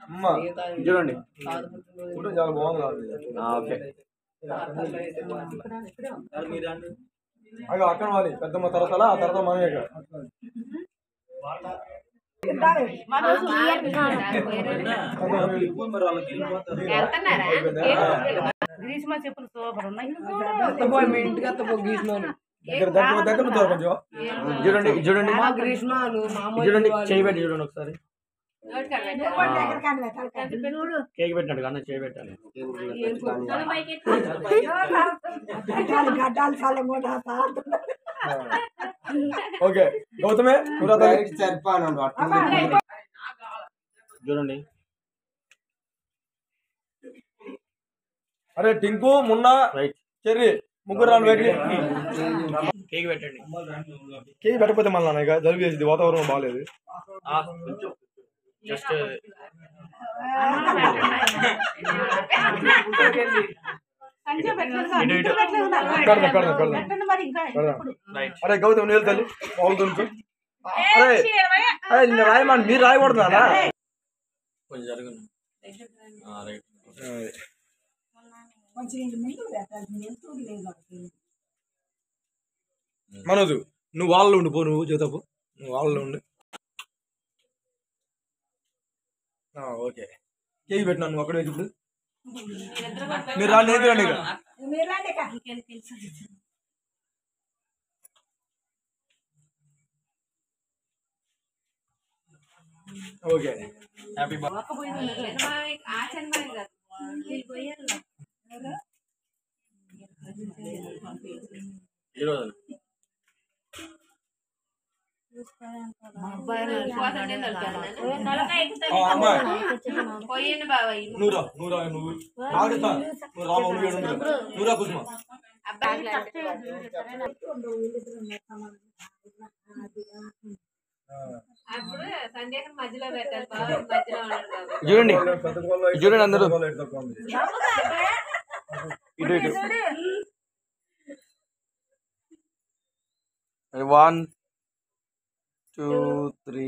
అమ్మ చూడండి ఫోటో చాలా బాగుంది. ఓకే అక్కడ వాలి పెద్దమ్మ తర్వాత ఆ తర్వాత మనమే గ్రీష్మ చెప్పులు సూపర్ ఉన్నాయి. చూడండి చూడండి చూడండి చేయబెట్టి చూడండి ఒకసారి కేక్ పెట్టినట్టు కన్నా చేయబెట్టాలి. ఓకే గౌతమే చూడండి. అరే టింకు మున్నా రైట్ చెర్రీ ముగ్గురు రాను బయటికి కేక్ పెట్టండి. కేక్ పెట్టకపోతే మళ్ళీ ఇక జలుబు చేసింది, వాతావరణం బాగాలేదు. జస్ట్ అరే గౌతమ్ నీళ్ళు తల్లి బాగుంది. అరే అరే రాయమని మీరు రాయకూడదా? కొంచెం జరుగును మనోజు నువ్వు వాళ్ళలో ఉండి పో, నువ్వు చేతపు నువ్వు వాళ్ళలో ఉండి. ఓకే కేక్ పెట్టినా నువ్వు అక్కడ ఇప్పుడు మీరు రాండి రండి ఇక. ఓకే హ్యాపీ నూరా నూరా నువ్వు నూరా కుసుమ చూడండి చూడండి అందరూ ఇటు ఇటు 1 2 3